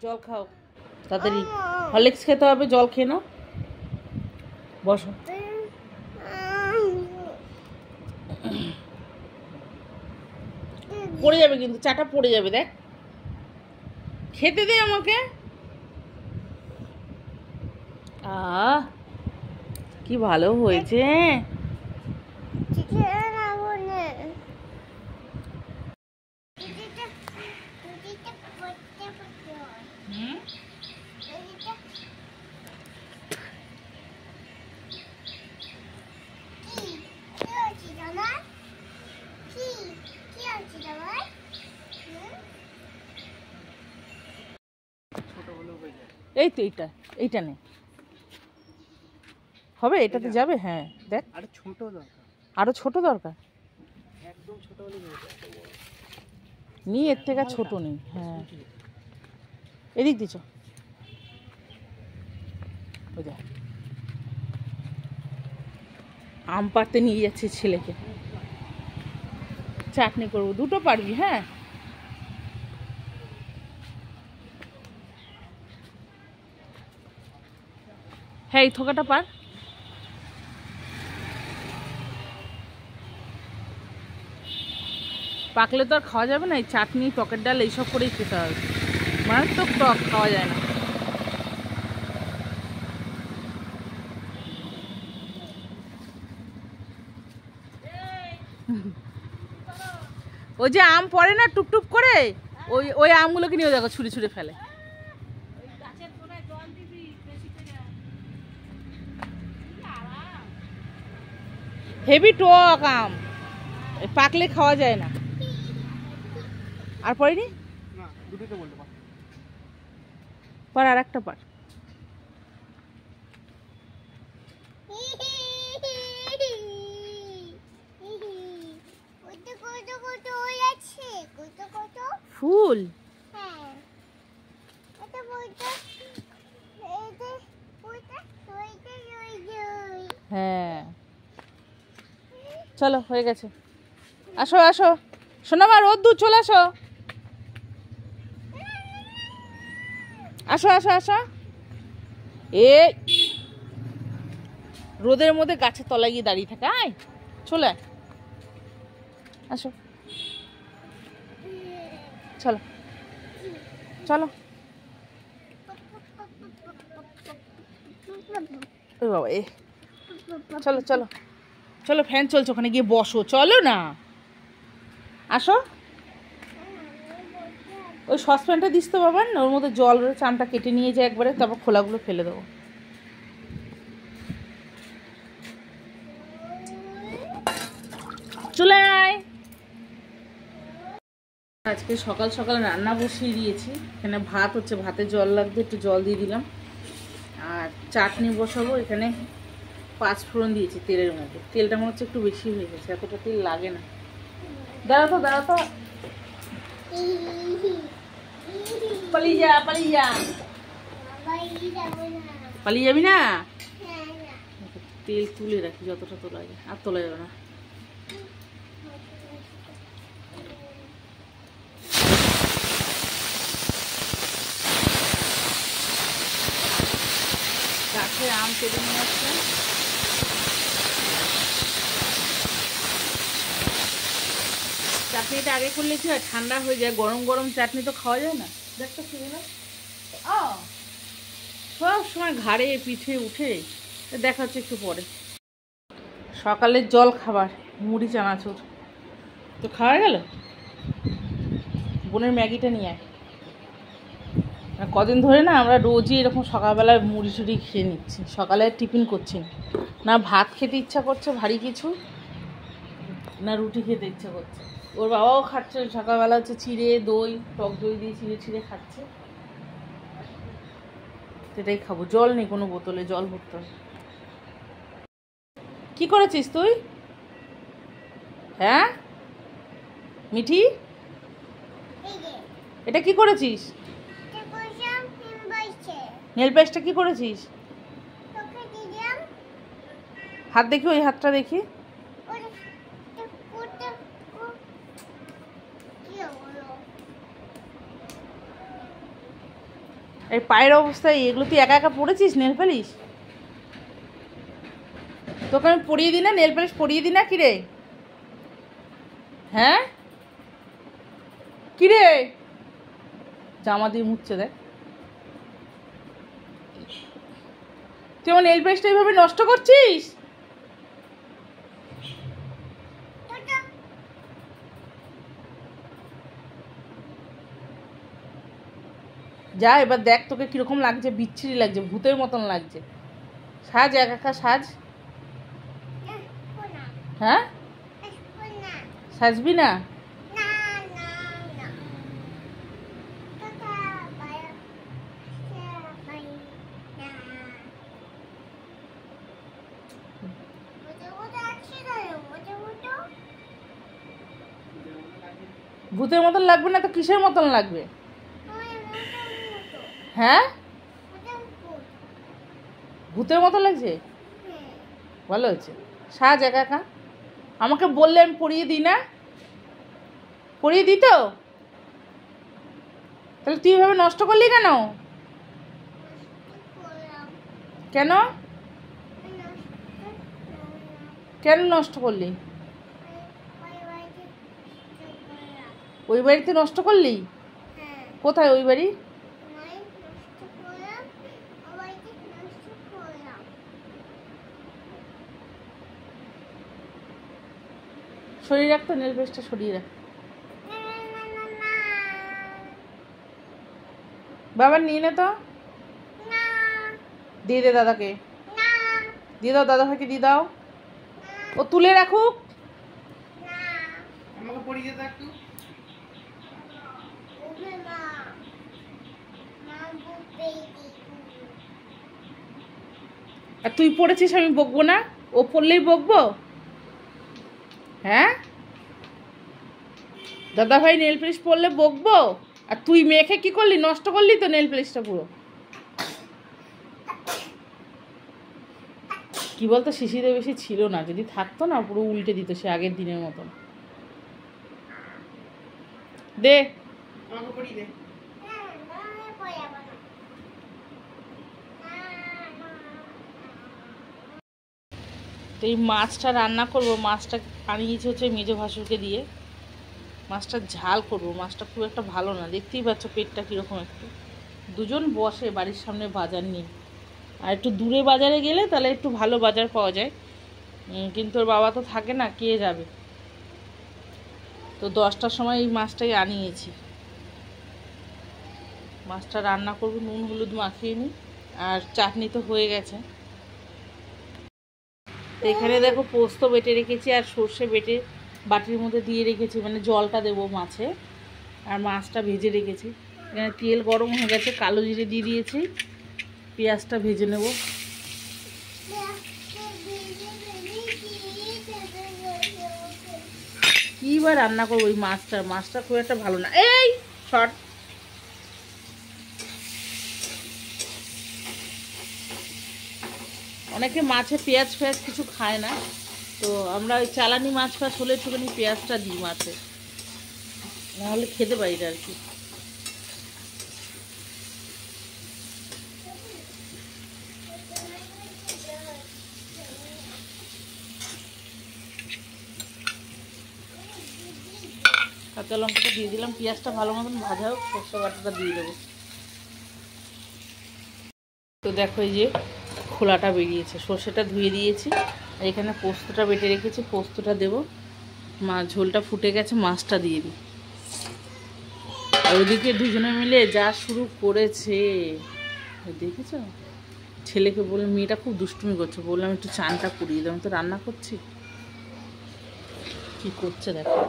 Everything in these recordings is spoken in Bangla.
জল খাও তাড়াতাড়ি, হরলিক্স খেতে হবে, জল খেয়ে নাও, বসো। পড়ে যাবে কিন্তু, চাটা পড়ে যাবে, দেখ। খেতে দে আমাকে। কি ভালো হয়েছে। এই তো এইটা, এইটা নে, হবে, এটাতে যাবে। হ্যাঁ দেখ, আরো ছোট দরকার, আরো ছোট দরকার, একদম ছোট হলে নি, এর থেকে ছোট নেই। হ্যাঁ এদিক দিছ, ওই দেখ আম পাড়তে নিয়ে যাচ্ছে ছেলেকে, চাটনি করবো, দুটো পারবি। হ্যাঁ হ্যাঁ এই থোকাটা পার। পাকলে তো আর খাওয়া যাবে না, এই চাটনি টকের ডাল এইসব করেই খেতে হবে, মারাত্মক টক, খাওয়া যায় না। ওই যে আম পড়ে না টুপটুপ করে, ওই ওই আমগুলোকে নিয়ে দেখো ছুঁড়ে ছুঁড়ে ফেলে। হেভি টক আম, পাকলে খাওয়া যায় না। আর পড়েনি, পার, আর একটা পার। ফুল, হ্যাঁ চলো হয়ে গেছে, আসো আসো শোনো মা, রোদ্দুর, চলে আসো, আসো আসো আসো। এ রোদের মধ্যে গাছের তলায় গিয়ে দাঁড়িয়ে থাকে, আয় চলে আয়, আসো চলো চলো। ওই বাবা, এ চলো চলো চলো, ফ্যান চলছে, ওখানে গিয়ে বসো, চলো না, আসো। ওই সসপ্যানটা দিস তো বাবা, ওর মধ্যে জল রয়েছে, আমটা কেটে নিয়ে যায় একবারে, তারপর খোলাগুলো ফেলে দেবো। চলে আয়। আজকে সকাল সকাল রান্না বসিয়ে দিয়েছি, এখানে ভাত হচ্ছে, ভাতে জল লাগবে, একটু জল দিয়ে দিলাম, আর চাটনি বসাবো। এখানে 5 ফোড়ন দিয়েছি তেলের মধ্যে, তেলটা মনে হচ্ছে একটু বেশি হয়ে গেছে, এতটা তেল লাগে না। দাঁড়া তো দাঁড়া তো, পালিয়ে যা পালিয়ে যা, পালিয়ে যাবি না, তেল তুলে রাখি যতটা তোলা যায়, আর তোলা যাবে না। গাছের আম কেটে নিয়ে আসছে, চাটনিটা আগে করলে কি হয়, ঠান্ডা হয়ে যায়, গরম গরম চাটনি তো খাওয়া যায় না। দেখতে সব সময় ঘাড়ে পিঠে উঠে, দেখা হচ্ছে একটু পরে। সকালের জল খাবার মুড়ি চানাচুর তো খাওয়া গেল, বোনের ম্যাগিটা নিয়ে আয়। কদিন ধরে না আমরা রোজই এরকম সকালবেলায় মুড়ি টুড়ি খেয়ে নিচ্ছি, সকালে টিফিন করছি না, ভাত খেতে ইচ্ছা করছে ভারী কিছু, না রুটি খেতে ইচ্ছা করছে। ওর বাবাও খাচ্ছে সকালবেলা, হচ্ছে চিড়ে দই, টক দই দিয়ে চিড়ে চিড়ে খাচ্ছে, সেটাই খাবো। জল নেই কোনো বোতলে, জল ভরতে হবে। কি করেছিস তুই? হ্যাঁ মিঠি, এটা কি করেছিস? নেল পালিশটা কি করেছিস? হাত দেখি, ওই হাতটা দেখি, এই পায়ের অবস্থায় এগুলো তুই একা একা পড়েছিস নেল পালিশ? তোকে আমি পরিয়ে দিই না নেল পালিশ, পরিয়ে দিই না? কিরে হ্যাঁ, কিরে জামা দিয়ে মুছছে দেখ। তুই আমার নেল পালিশটা এইভাবে নষ্ট করছিস? যা এবার দেখ তোকে কিরকম লাগছে, বিচ্ছিরি লাগছে, ভূতের মতন লাগছে। সাজ একা সাজ। হ্যাঁ সাজবি না? ভূতের মতন লাগবে না তো কিসের মতন লাগবে? হ্যাঁ ভূতের মতো লাগছে? ভালো হয়েছে, সাজ একা একা। আমাকে বললে আমি পরিয়ে দিই না? পরিয়ে দিই তো, তাহলে তুই এভাবে নষ্ট করলি কেন? কেন কেন নষ্ট করলি? ওই বাড়িতে নষ্ট করলি? কোথায় ওই বাড়ি? সরিয়ে রাখ তো, নেল পেস্টটা সরিয়ে রাখ। বাবার নিয়ে নে তো, দিয়ে দে দাদাকে, দিয়ে দাও দাদা ভাইকে, দিয়ে দাও, ও তুলে রাখুক। আমাকে পরিয়ে দে একটু। আর তুই পড়েছিস আমি বকবো না? ও পড়লেই বকবো? হ্যাঁ দাদা ভাই নেল পালিশ পরলে বকবো? আর তুই মেখে কি করলি, নষ্ট করলি তো নেল পালিশটা পুরো। কি বলতো, শিশিরে বেশি ছিল না, যদি থাকতো না পুরো উল্টে দিত সে আগের দিনের মতন। দে আমাকে পরিয়ে দে। তো এই মাছটা রান্না করবো, মাছটা আনিয়েছি হচ্ছে মেজো ভাসুরকে দিয়ে। মাছটা ঝাল করবো, মাছটা খুব একটা ভালো না, দেখতেই পাচ্ছ পেটটা কীরকম একটু। দুজন বসে বাড়ির সামনে বাজার নেই, আর একটু দূরে বাজারে গেলে তাহলে একটু ভালো বাজার পাওয়া যায়, কিন্তু ওর বাবা তো থাকে না, কে যাবে? তো 10টার সময় এই মাছটাই আনিয়েছি। মাছটা রান্না করবো, নুন হলুদ মাখিয়ে নিই, আর চাটনি তো হয়ে গেছে। তো এখানে দেখো পোস্ত বেটে রেখেছি আর সর্ষে বেটে বাটির মধ্যে দিয়ে রেখেছি, মানে জলটা দেবো মাছে, আর মাছটা ভেজে রেখেছি। এখানে তেল গরম হয়ে গেছে, কালো জিরে দিয়ে দিয়েছি, পেঁয়াজটা ভেজে নেব। কী বা রান্না করবো ওই মাছটা খুব একটা ভালো না। এই শর্ট, অনেকে মাছে পেঁয়াজ ফেয়াজ কিছু খায় না, তো আমরা ওই চালানি মাছ ফাছ হলে একটুখানি পেঁয়াজটা দিই মাছে, নাহলে খেতে পারি না আর কি। কাঁচা লঙ্কাটা দিয়ে দিলাম, পেঁয়াজটা ভালো মতন ভাজা হোক, সরষে বাটাটা দিয়ে দেবো। তো দেখো এই যে খোলাটা বেরিয়েছে, সর্ষেটা ধুয়ে দিয়েছি, আর এখানে পোস্তটা বেটে রেখেছি, পোস্তটা দেবো। ঝোলটা ফুটে গেছে, মাছটা দিয়ে দিই। আর ওদিকে দুজনে মিলে যা শুরু করেছে দেখেছ, ছেলেকে বলে, মেয়েটা খুব দুষ্টুমি করছে, বললাম একটু চানটা করিয়ে দিলাম, তো রান্না করছি কি করছে দেখো,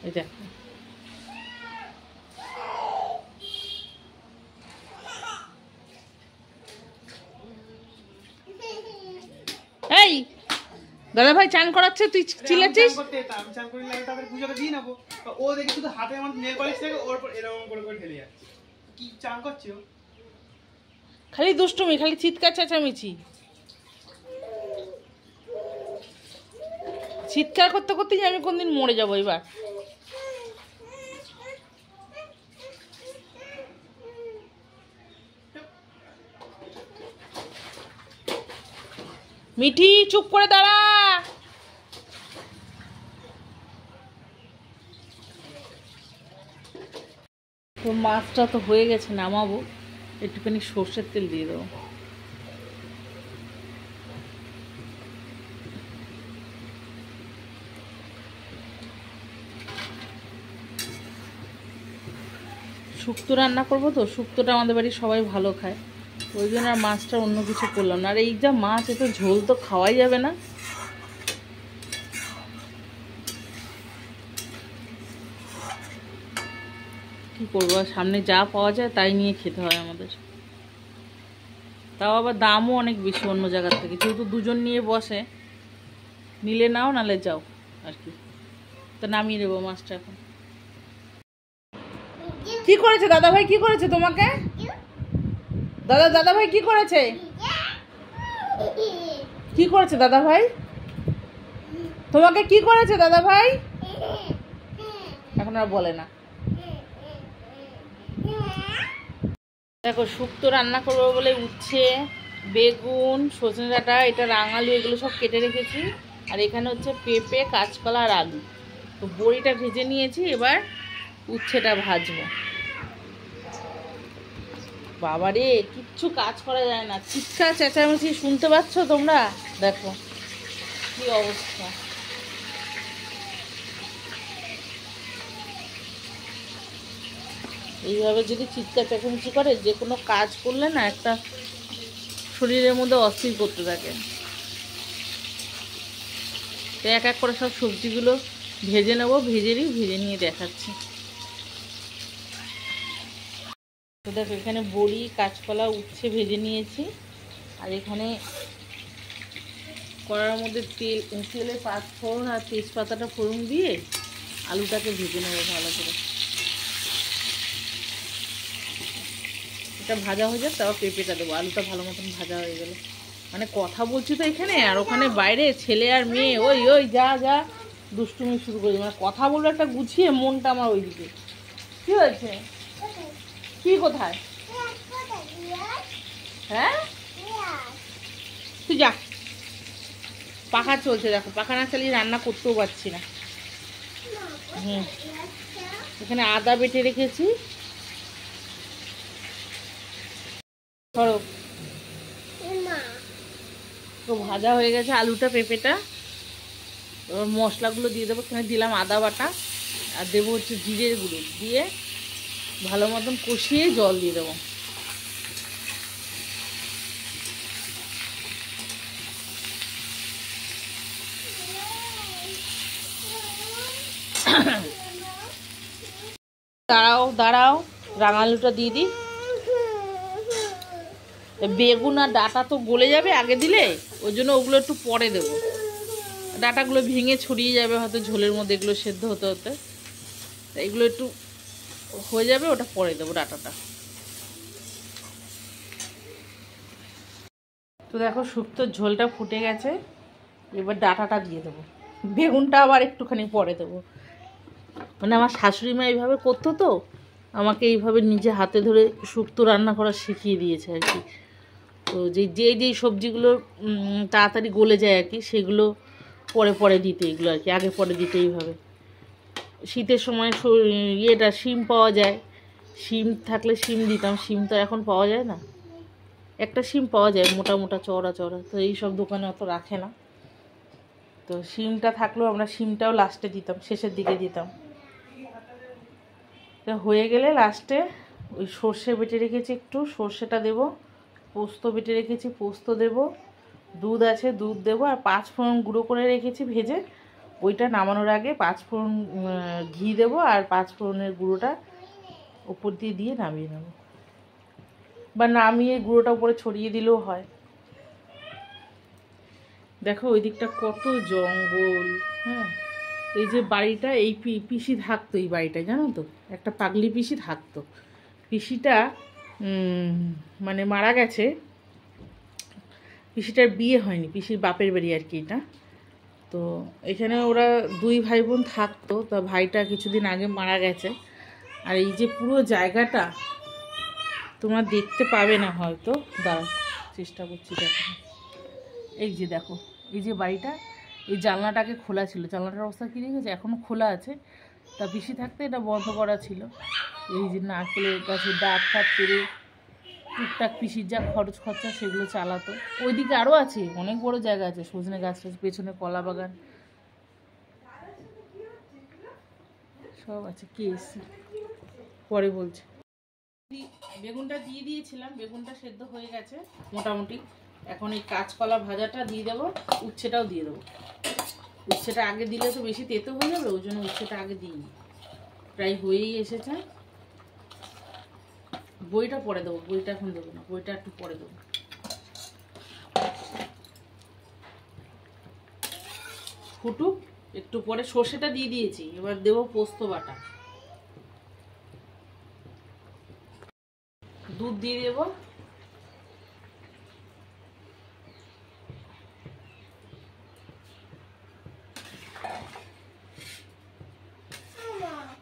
এই দেখো। এই দাদা ভাই চান করাচ্ছে, তুই চিল্লাচ্ছিস? খালি দুষ্টুমি, খালি চিৎকার চেঁচামেচি, চিৎকার করতে করতেই আমি কোনদিন মরে যাবো এবার। মিঠি চুপ করে দাঁড়া। তো মাছটা তো হয়ে গেছে, নামাবো। একটুখানি সর্ষের তেল দিয়ে দেবো। শুক্তো রান্না করবো তো, শুক্তোটা আমাদের বাড়ির সবাই ভালো খায়, ওই জন্য আর মাছটা অন্য কিছু করলাম না। আর এই যা মাছ, এত ঝোল তো খাওয়াই যাবে না। কি করবো, সামনে যা পাওয়া যায় তাই নিয়ে খেতে হয় আমাদের। তাও আবার দামও অনেক বেশি অন্য জায়গার থেকে, যেহেতু দুজন নিয়ে বসে, নিলে নাও নালে যাও আর কি। তো নামিয়ে দেবো মাছটা এখন। কি করেছে দাদা ভাই, কি করেছে তোমাকে? দাদা ভাই কি করেছে? কি করেছে দাদা ভাই তোমাকে? কি করেছে দাদা ভাই? এখন আর বলে না। দেখো শুক্তো রান্না করবো বলে উচ্ছে, বেগুন, সজনে ডাঁটা, এটা রাঙালু, এগুলো সব কেটে রেখেছি। আর এখানে হচ্ছে পেঁপে, কাঁচকলা আর আলু। তো বড়িটা ভেজে নিয়েছি, এবার উচ্ছেটা ভাজবো। বাবারে কিচ্ছু কাজ করা যায় না, চিৎকার চেঁচামেচি শুনতে পাচ্ছ তোমরা? দেখো কি অবস্থা। এইভাবে যদি চিৎকার চেঁচামেচি করে, যে কোনো কাজ করলে না একটা শরীরের মধ্যে অস্থির করতে থাকে। তো এক এক করে সব সবজিগুলো ভেজে নেবো, ভেজে নিয়ে দেখাচ্ছি। তো দেখো এখানে বড়ি, কাঁচকলা, উচ্ছে ভেজে নিয়েছি। আর এখানে কড়ার মধ্যে তেলে পাঁচফোড়ন আর তেজপাতাটা ফোড়ন দিয়ে আলুটাকে ভেজে নেবো ভালো করে। এটা ভাজা হয়ে যাক, তারপর পেঁপেটা দেবো। আলুটা ভালো মতন ভাজা হয়ে গেলে, মানে কথা বলছি তো এখানে, আর ওখানে বাইরে ছেলে আর মেয়ে ওই ওই যা যা দুষ্টুমি শুরু করি। মানে কথা বলবো একটা গুছিয়ে, মনটা আমার ওইদিকে। কি হয়েছে? কি কোথায়? হ্যাঁ তুই যা, পাখা চলছে দেখো, পাখা না চালিয়ে রান্না করতেও পারছি না। এখানে আদা বেটে রেখেছি, ধরো। তো ভাজা হয়ে গেছে আলুটা, পেঁপেটা। এবার মশলাগুলো দিয়ে দেবো। এখানে দিলাম আদা বাটা, আর দেবো হচ্ছে জিরের গুঁড়ো, দিয়ে ভালো মতন কষিয়ে জল দিয়ে দেবো। দাঁড়াও রাঙালুটা দিয়ে দিই। বেগুন আর ডাঁটা তো গলে যাবে আগে দিলে, ওই জন্য ওগুলো একটু পরে দেবো। ডাঁটাগুলো ভেঙে ছড়িয়ে যাবে হয়তো ঝোলের মধ্যে, এগুলো সেদ্ধ হতে হতে। এগুলো একটু হয়ে যাবে, ওটা পরে দেবো ডাঁটাটা। তো দেখো শুক্তোর ঝোলটা ফুটে গেছে, এবার ডাঁটাটা দিয়ে দেবো। বেগুনটা আবার একটুখানি পরে দেবো। মানে আমার শাশুড়ি মা এইভাবে করতো, তো আমাকে এইভাবে নিজে হাতে ধরে শুক্তো রান্না করা শিখিয়ে দিয়েছে আর কি। তো যেই সবজিগুলো তাড়াতাড়ি গলে যায় আর কি, সেগুলো পরে পরে দিতে, এগুলো আর কি আগে পরে দিতে। এইভাবে শীতের সময় ইয়েটা শিম পাওয়া যায়, শিম থাকলে শিম দিতাম। শিম তো এখন পাওয়া যায় না, একটা শিম পাওয়া যায় মোটা মোটা চওড়া চওড়া, তো এইসব দোকানে অত রাখে না। তো শিমটা থাকলেও আমরা শিমটাও লাস্টে দিতাম, শেষের দিকে দিতাম। তো হয়ে গেলে লাস্টে ওই সর্ষে বেটে রেখেছি, একটু সর্ষেটা দেবো। পোস্ত বেটে রেখেছি, পোস্ত দেব। দুধ আছে, দুধ দেবো। আর পাঁচফোড়ন গুঁড়ো করে রেখেছি ভেজে, ওইটা নামানোর আগে পাঁচফোড়ন ঘি দেবো, আর পাঁচফোড়নের গুঁড়োটা উপর দিয়ে নামিয়ে নেব, বা নামিয়ে গুঁড়োটা উপরে ছড়িয়ে দিলেও হয়। দেখো ওই দিকটা কত জঙ্গল। হ্যাঁ, এই যে বাড়িটা, এই পিসি থাকতো এই বাড়িটায়, জানো তো, একটা পাগলি পিসি থাকতো। পিসিটা মানে মারা গেছে, পিসিটার বিয়ে হয়নি, পিসির বাপের বাড়ি আর কি এটা। তো এখানে ওরা দুই ভাই বোন থাকতো, তা ভাইটা কিছুদিন আগে মারা গেছে। আর এই যে পুরো জায়গাটা তোমরা দেখতে পাবে না হয়তো, দাঁড়াও চেষ্টা করছি দেখো। এই যে দেখো, এই যে বাড়িটা, এই জানলাটাকে খোলা ছিল, জানলাটার অবস্থা কী দেখেছে, এখনও খোলা আছে। তা পিসি থাকতে এটা বন্ধ করা ছিল। এই যে নারকেলের গাছে ডাব ফাব পেরে টুকটাক পিসির যা খরচ খরচা সেগুলো চালাতো। ওইদিকে আরও আছে, অনেক বড় জায়গা আছে, সজনে গাছ টাছ, পেছনে কলা বাগান সব আছে। কে এসছে পরে বলছে। বেগুনটা দিয়ে দিয়েছিলাম, বেগুনটা সেদ্ধ হয়ে গেছে মোটামুটি। এখন এই কাঁচকলা ভাজাটা দিয়ে দেবো, উচ্ছেটাও দিয়ে দেবো। উচ্ছেটা আগে দিলে তো বেশি তেতো হয়ে যাবে, ওই জন্য উচ্ছেটা আগে দিইনি। প্রায় হয়েই এসেছে। বইটা পরে দেবো, বইটা এখন দেবো না, বইটা একটু পরে দেবো। ফুটুক একটু পরে, সর্ষেটা দিয়ে দিয়েছি, এবার দেবো পোস্ত বাটা, দুধ দিয়ে দেবো।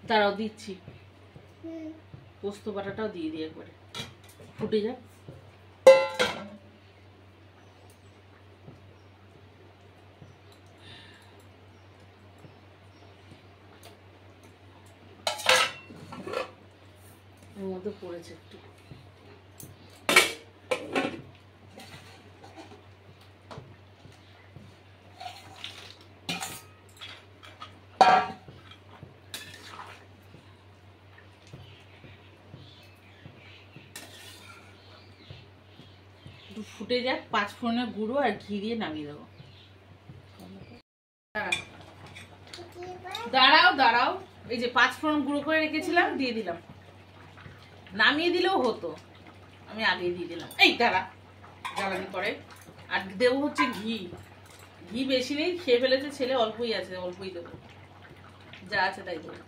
তারাও দিচ্ছি, পোস্ত বাটাটাও দিয়ে দিই একবারে, ফুটে যাক। এর মধ্যে পড়েছে একটু। ফুটে যাক, 5 ফোড়নের গুঁড়ো আর ঘি দিয়ে নামিয়ে দেবো। দাঁড়াও দাঁড়াও, এই যে 5 ফোড়ন গুঁড়ো করে রেখেছিলাম দিয়ে দিলাম। নামিয়ে দিলেও হতো, আমি আগে দিয়ে দিলাম। এই দাঁড়া, জ্বালানি করে। আর দেবো হচ্ছে ঘি। ঘি বেশি নেই, খেয়ে ফেলেছে ছেলে, অল্পই আছে, অল্পই দেবো, যা আছে তাই দেবো।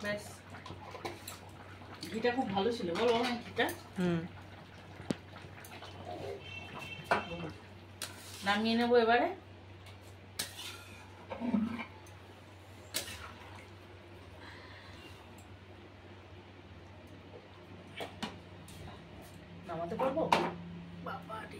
ব্যাস, ঘিটা খুব ভালো ছিল বলো ঘিটা। নামিয়ে নেবো এবারে। নামাতে পারবো বাবা রে।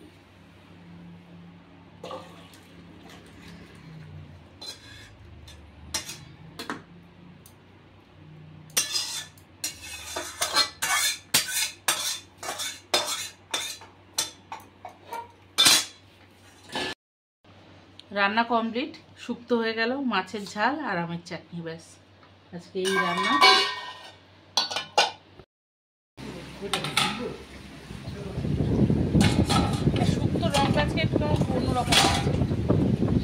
রান্না কমপ্লিট, শুক্তো হয়ে গেল, মাছের ঝাল আর আমের চাটনি, ব্যাস আজকে এই রান্না। শুক্তো রঙটা আজকে একটু অন্যরকম আছে,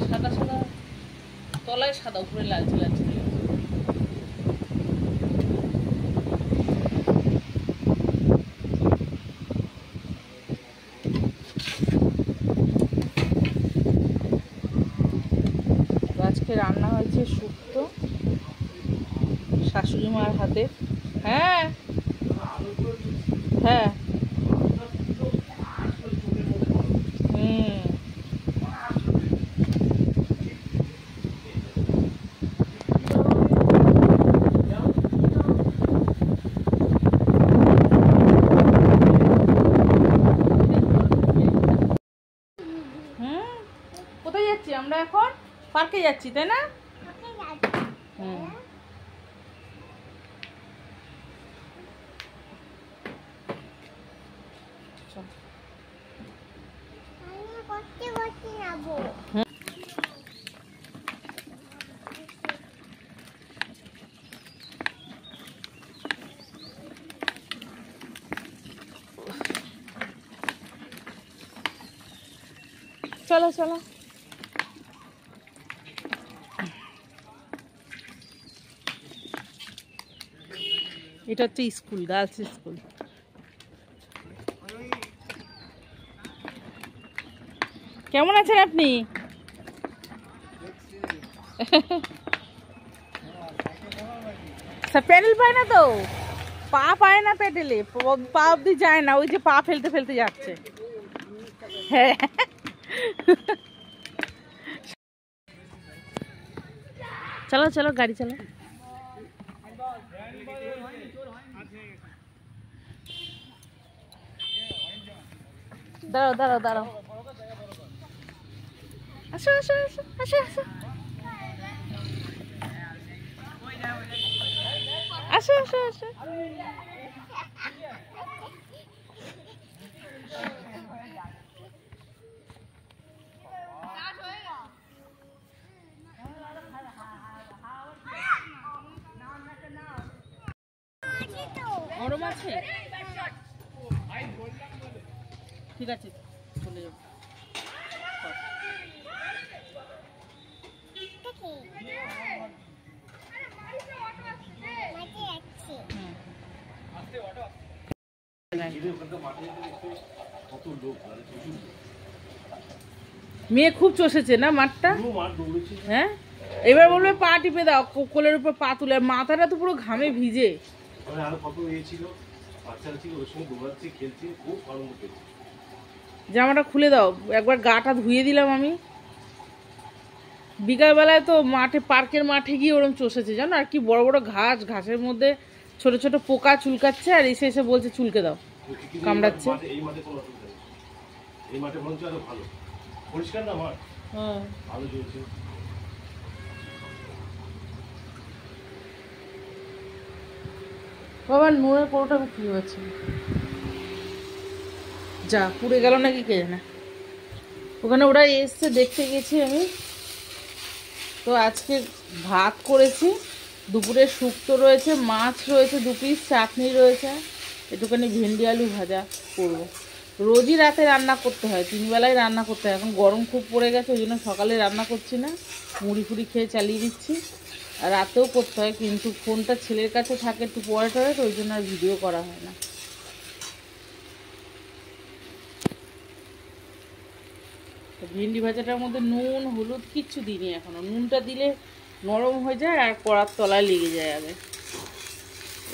সাদা সাদা, তলায় সাদা উপরে লালচে লালচে। আজকে রান্না হয়েছে শুক্তো শাশুড়ি মার হাতে। হ্যাঁ হ্যাঁ, কোথায় যাচ্ছি আমরা এখন? পার্কে যাচ্ছি তাই না? চলো চলো। এটা হচ্ছে স্কুল, গার্লস স্কুল। কেমন আছেন আপনি? প্যাডেল পায় না তো, পা পায় না প্যাডেলে, পা অব্দি যায় না, ওই যে পা ফেলতে ফেলতে যাচ্ছে। হ্যাঁ চলো চলো, গাড়ি চলো। দাঁড়াও দাঁড়াও দাঁড়াও, আসো আসো আসো আসো আসো আসো আসো আসো। গরম আছে, ঠিক আছে চলে যাবো। মেয়ে খুব চষেছে না মাঠটা, হ্যাঁ এবার বলবে পা টিপে দাও, কোলের উপর পা তুলে, মাথাটা তো পুরো ঘামে ভিজে। জামাটা খুলে দাও, একবার গাটা ধুয়ে দিলাম আমি। বিকালবেলায় তো মাঠে, পার্কের মাঠে গিয়ে ওরম চষেছে জানো, আর কি বড় বড় ঘাস, ঘাসের মধ্যে ছোট ছোট পোকা চুলকাচ্ছে, আর এসে এসে বলছে চুলকে দাও, কামড়াচ্ছে। বাবা নুনের কোটোটা বিক্রি হয়েছে, যা পুড়ে গেল নাকি কে জানে। ওখানে ওরা এসছে, দেখতে গেছি আমি। তো আজকে ভাত করেছি, দুপুরে শুক্তো রয়েছে, মাছ রয়েছে 2 পিস, চাটনি রয়েছে, একটুখানি ভেন্ডি আলু ভাজা করবো। রোজই রাতে রান্না করতে হয়, 3 বেলায় রান্না করতে হয়। এখন গরম খুব পড়ে গেছে, ওই জন্য সকালে রান্না করছি না, মুড়ি ফুড়ি খেয়ে চালিয়ে দিচ্ছি। আর রাতেও করতে হয়, কিন্তু ফোনটা ছেলের কাছে থাকে একটু পরে টরে, তো ওই জন্য আর ভিডিও করা হয় না। ভেন্ডি ভাজাটার মধ্যে নুন হলুদ কিচ্ছু দিইনি এখনো, নুনটা দিলে নরম হয়ে যায় আর কড়ার তলায় লেগে যায় আগে,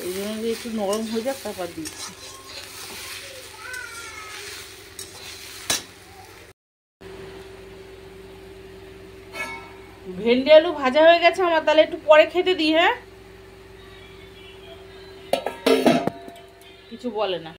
ওই জন্য একটু নরম হয়ে যাক তারপর দিচ্ছি। ভেন্ডি আলু ভাজা হয়ে গেছে আমার, তাহলে একটু পরে খেতে দিই। হ্যাঁ, কিছু বলে না।